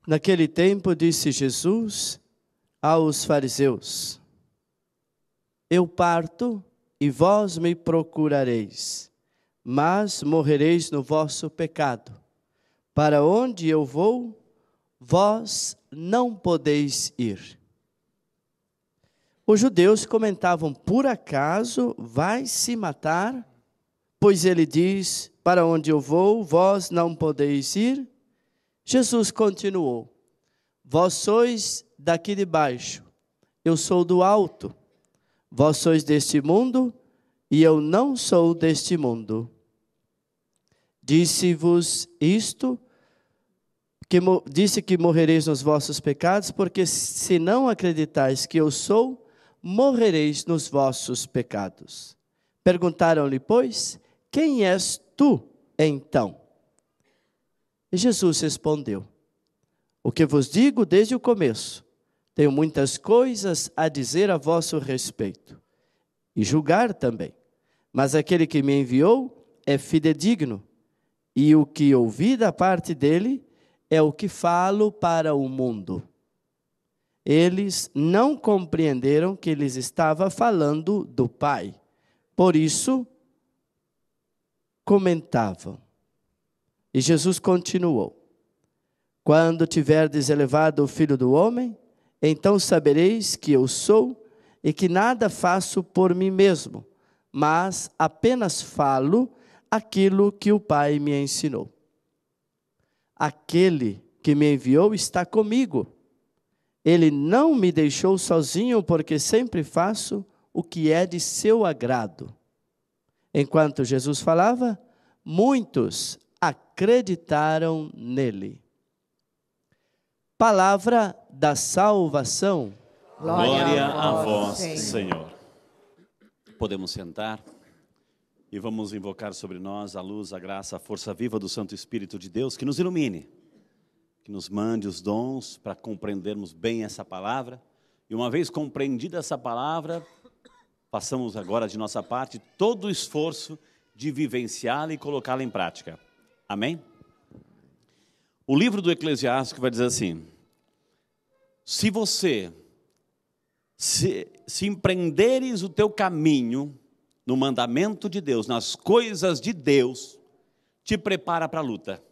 Naquele tempo disse Jesus aos fariseus: Eu parto e vós me procurareis, mas morrereis no vosso pecado. Para onde eu vou, vós não podeis ir. Os judeus comentavam: por acaso vai se matar? Pois ele diz: para onde eu vou, vós não podeis ir. Jesus continuou: vós sois daqui de baixo, eu sou do alto. Vós sois deste mundo, e eu não sou deste mundo. Disse-vos isto, disse que morrereis nos vossos pecados, porque se não acreditais que eu sou, morrereis nos vossos pecados. Perguntaram-lhe, pois, quem és tu, então? E Jesus respondeu: o que vos digo desde o começo, tenho muitas coisas a dizer a vosso respeito, e julgar também. Mas aquele que me enviou é fidedigno, e o que ouvi da parte dele é o que falo para o mundo. Eles não compreenderam que lhes estava falando do Pai. Por isso, comentavam. E Jesus continuou: quando tiverdes elevado o Filho do Homem, então sabereis que eu sou e que nada faço por mim mesmo, mas apenas falo aquilo que o Pai me ensinou. Aquele que me enviou está comigo. Ele não me deixou sozinho, porque sempre faço o que é de seu agrado. Enquanto Jesus falava, muitos acreditaram nele. Palavra da salvação. Glória a vós, Senhor. Podemos sentar e vamos invocar sobre nós a luz, a graça, a força viva do Santo Espírito de Deus, que nos ilumine, que nos mande os dons para compreendermos bem essa palavra. E uma vez compreendida essa palavra, façamos agora de nossa parte todo o esforço de vivenciá-la e colocá-la em prática. Amém? O livro do Eclesiástico vai dizer assim: se você se empreenderes o teu caminho no mandamento de Deus, nas coisas de Deus, te prepara para a luta.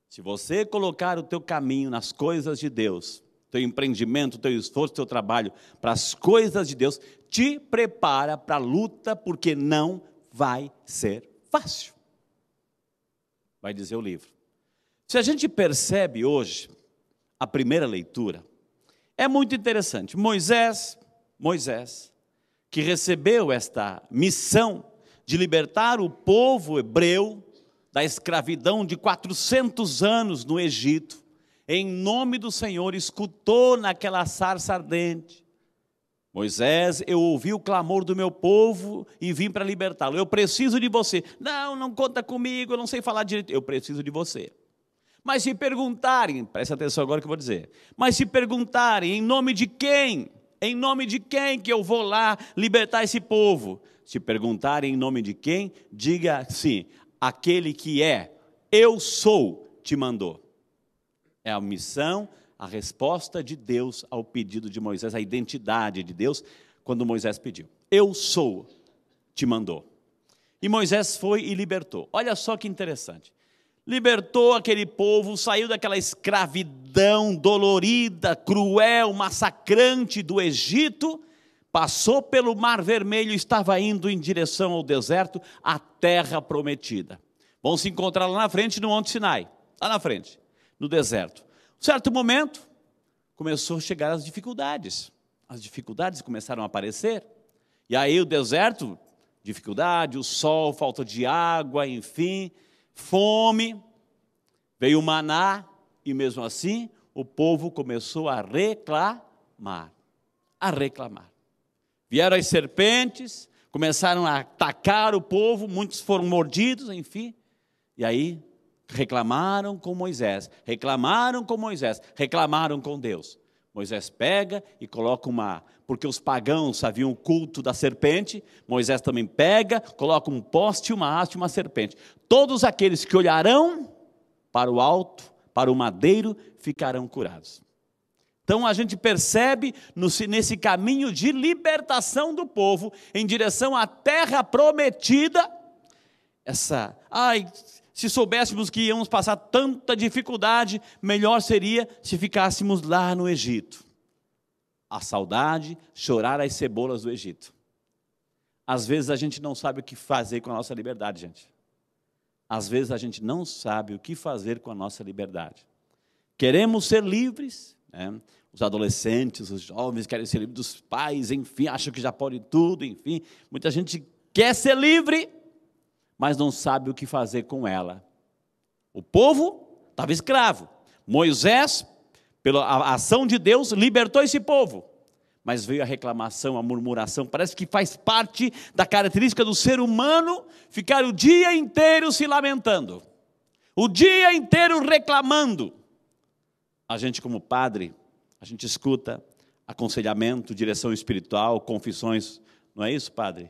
Se você colocar o teu caminho nas coisas de Deus, teu empreendimento, teu esforço, teu trabalho para as coisas de Deus, te prepara para a luta, porque não vai ser fácil. Vai dizer o livro. Se a gente percebe hoje a primeira leitura, é muito interessante. Moisés, que recebeu esta missão de libertar o povo hebreu da escravidão de 400 anos no Egito, em nome do Senhor, escutou naquela sarça ardente: Moisés, eu ouvi o clamor do meu povo e vim para libertá-lo. Eu preciso de você. Não conta comigo, eu não sei falar direito. Eu preciso de você. Mas se perguntarem, preste atenção agora que eu vou dizer, mas se perguntarem, em nome de quem? Em nome de quem que eu vou lá libertar esse povo? Se perguntarem em nome de quem, diga assim: aquele que é, eu sou, te mandou. É a missão, a resposta de Deus ao pedido de Moisés, a identidade de Deus, quando Moisés pediu. Eu sou, te mandou. E Moisés foi e libertou. Olha só que interessante. Libertou aquele povo, saiu daquela escravidão dolorida, cruel, massacrante do Egito, passou pelo Mar Vermelho e estava indo em direção ao deserto, à terra prometida. Vão se encontrar lá na frente, no Monte Sinai, lá na frente, no deserto. Um certo momento, começou a chegar as dificuldades começaram a aparecer, e aí o deserto, dificuldade, o sol, falta de água, enfim, fome, veio o maná, e mesmo assim, o povo começou a reclamar. Vieram as serpentes, começaram a atacar o povo, muitos foram mordidos, enfim, e aí reclamaram com Moisés, reclamaram com Deus. Moisés pega e coloca porque os pagãos haviam o culto da serpente, Moisés também pega, coloca um poste, uma haste e uma serpente. Todos aqueles que olharão para o alto, para o madeiro ficarão curados. Então a gente percebe nesse caminho de libertação do povo em direção à terra prometida, se soubéssemos que íamos passar tanta dificuldade, melhor seria se ficássemos lá no Egito. A saudade, chorar as cebolas do Egito. Às vezes a gente não sabe o que fazer com a nossa liberdade, gente. Às vezes a gente não sabe o que fazer com a nossa liberdade. Queremos ser livres, né? Os adolescentes, os jovens querem ser livres dos pais, enfim, acham que já pode tudo, enfim. Muita gente quer ser livre, mas não sabe o que fazer com ela. O povo estava escravo. Moisés, pela ação de Deus, libertou esse povo. Mas veio a reclamação, a murmuração. Parece que faz parte da característica do ser humano ficar o dia inteiro se lamentando. O dia inteiro reclamando. A gente, como padre, a gente escuta aconselhamento, direção espiritual, confissões. Não é isso, padre?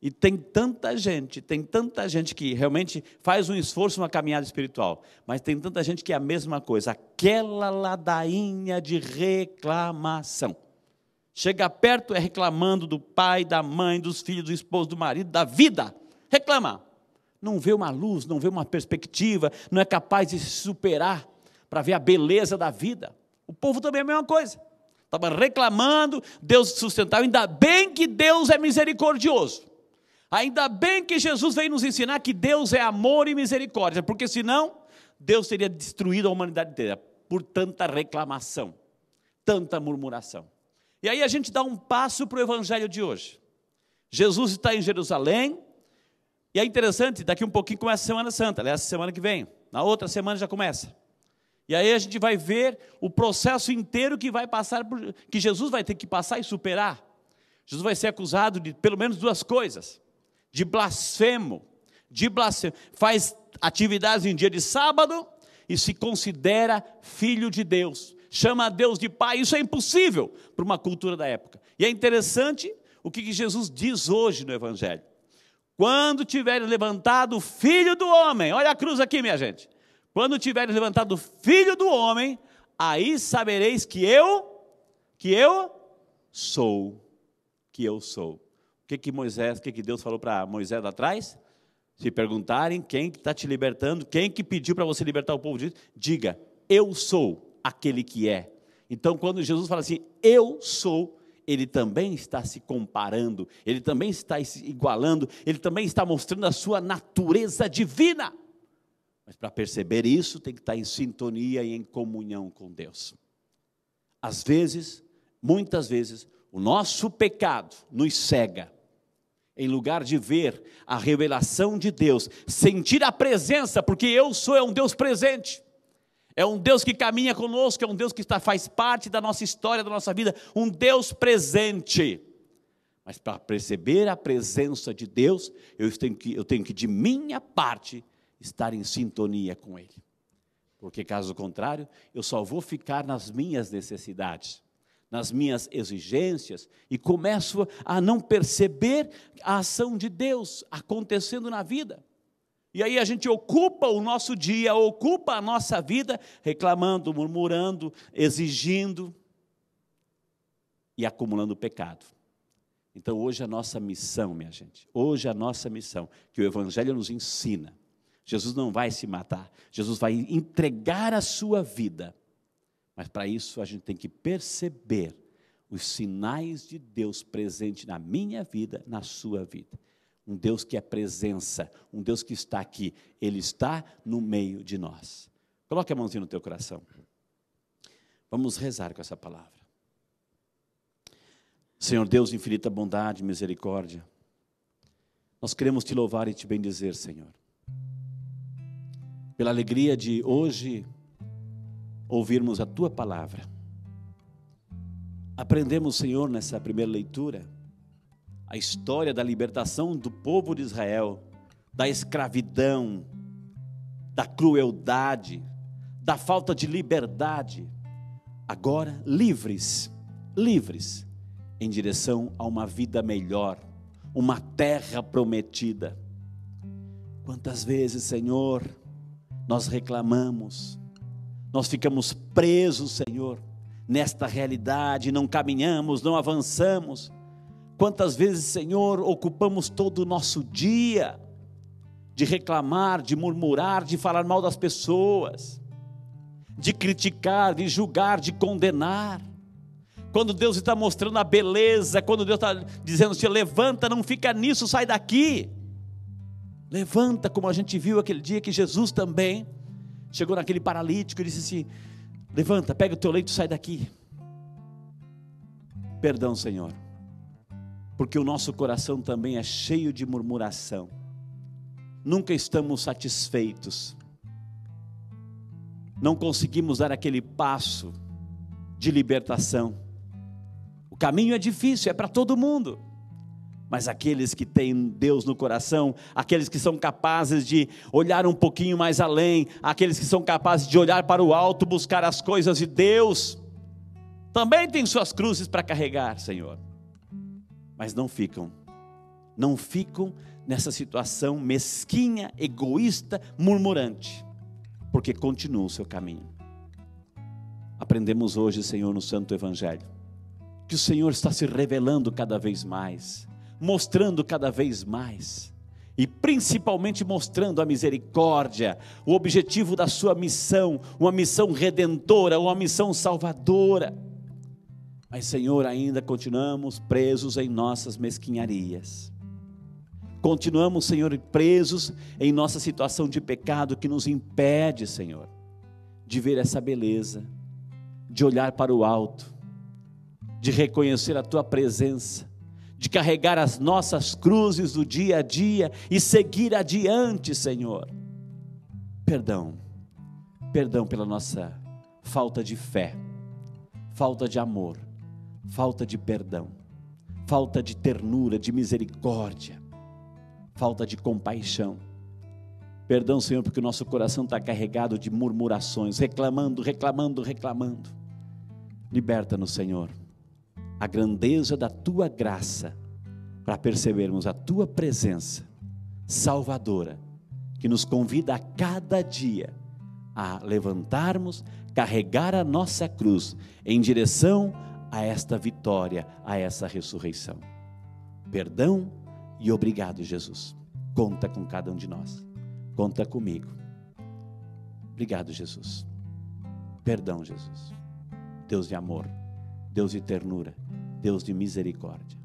E tem tanta gente que realmente faz um esforço, uma caminhada espiritual. Mas tem tanta gente que é a mesma coisa, aquela ladainha de reclamação. Chega perto, é reclamando do pai, da mãe, dos filhos, do esposo, do marido, da vida. Reclama. Não vê uma luz, não vê uma perspectiva, não é capaz de se superar para ver a beleza da vida. O povo também é a mesma coisa. Estava reclamando, Deus sustentava. Ainda bem que Deus é misericordioso. Ainda bem que Jesus veio nos ensinar que Deus é amor e misericórdia, porque senão Deus teria destruído a humanidade inteira por tanta reclamação, tanta murmuração. E aí a gente dá um passo para o evangelho de hoje. Jesus está em Jerusalém, e é interessante, daqui um pouquinho começa a Semana Santa, aliás, semana que vem, na outra semana já começa. E aí a gente vai ver o processo inteiro que vai passar, que Jesus vai ter que passar e superar. Jesus vai ser acusado de pelo menos duas coisas. De blasfemo, faz atividades em dia de sábado e se considera filho de Deus, chama a Deus de pai. Isso é impossível para uma cultura da época. E é interessante o que Jesus diz hoje no evangelho. Quando tiveres levantado o Filho do Homem, olha a cruz aqui, minha gente. Quando tiveres levantado o Filho do Homem, aí sabereis que eu sou. O que Deus falou para Moisés lá atrás? Se perguntarem quem está te libertando, quem que pediu para você libertar o povo disso, diga, eu sou aquele que é. Então, quando Jesus fala assim, eu sou, ele também está se comparando, ele também está se igualando, ele também está mostrando a sua natureza divina. Mas para perceber isso, tem que estar em sintonia e em comunhão com Deus. Às vezes, muitas vezes, o nosso pecado nos cega. Em lugar de ver a revelação de Deus, sentir a presença, porque eu sou é um Deus presente. É um Deus que caminha conosco, é um Deus que faz parte da nossa história, da nossa vida, um Deus presente. Mas para perceber a presença de Deus, eu tenho que de minha parte, estar em sintonia com Ele. Porque caso contrário, eu só vou ficar nas minhas necessidades, nas minhas exigências, e começo a não perceber a ação de Deus acontecendo na vida. E aí a gente ocupa o nosso dia, ocupa a nossa vida, reclamando, murmurando, exigindo e acumulando pecado. Então hoje a nossa missão, minha gente, que o Evangelho nos ensina, Jesus não vai se matar, Jesus vai entregar a sua vida. Mas para isso a gente tem que perceber os sinais de Deus presente na minha vida, na sua vida. Um Deus que é presença, um Deus que está aqui, Ele está no meio de nós. Coloque a mãozinha no teu coração. Vamos rezar com essa palavra. Senhor Deus, infinita bondade e misericórdia, nós queremos te louvar e te bendizer, Senhor. Pela alegria de hoje ouvirmos a Tua palavra. Aprendemos, Senhor, nessa primeira leitura, a história da libertação do povo de Israel, da escravidão, da crueldade, da falta de liberdade, agora livres em direção a uma vida melhor, uma terra prometida. Quantas vezes, Senhor, nós reclamamos, Nós ficamos presos, Senhor, nesta realidade, não caminhamos, não avançamos. Quantas vezes, Senhor, ocupamos todo o nosso dia de reclamar, de murmurar, de falar mal das pessoas, de criticar, de julgar, de condenar. Quando Deus está mostrando a beleza, quando Deus está dizendo assim, levanta, não fica nisso, sai daqui. Levanta, como a gente viu aquele dia que Jesus também chegou naquele paralítico e disse assim, levanta, pega o teu leito e sai daqui. Perdão, Senhor, porque o nosso coração também é cheio de murmuração. Nunca estamos satisfeitos. Não conseguimos dar aquele passo de libertação. O caminho é difícil, é para todo mundo. Mas aqueles que têm Deus no coração, aqueles que são capazes de olhar um pouquinho mais além, aqueles que são capazes de olhar para o alto, buscar as coisas de Deus, também têm suas cruzes para carregar, Senhor. Mas não ficam nessa situação mesquinha, egoísta, murmurante, porque continua o seu caminho. Aprendemos hoje, Senhor, no Santo Evangelho, que o Senhor está se revelando cada vez mais, mostrando cada vez mais, e principalmente mostrando a misericórdia, o objetivo da sua missão, uma missão redentora, uma missão salvadora. Mas, Senhor, ainda continuamos presos em nossas mesquinharias. Continuamos, Senhor, presos em nossa situação de pecado que nos impede, Senhor, de ver essa beleza, de olhar para o alto, de reconhecer a Tua presença, de carregar as nossas cruzes do dia a dia e seguir adiante, Senhor. Perdão pela nossa falta de fé, falta de amor, falta de perdão, falta de ternura, de misericórdia, falta de compaixão. Perdão, Senhor, porque o nosso coração está carregado de murmurações, reclamando. Liberta-nos, Senhor, a grandeza da Tua graça, para percebermos a Tua presença salvadora, que nos convida a cada dia a levantarmos, carregar a nossa cruz em direção a esta vitória, a essa ressurreição. Perdão e obrigado, Jesus. Conta com cada um de nós. Conta comigo. Obrigado, Jesus. Perdão, Jesus. Deus de amor, Deus de ternura, Deus de misericórdia.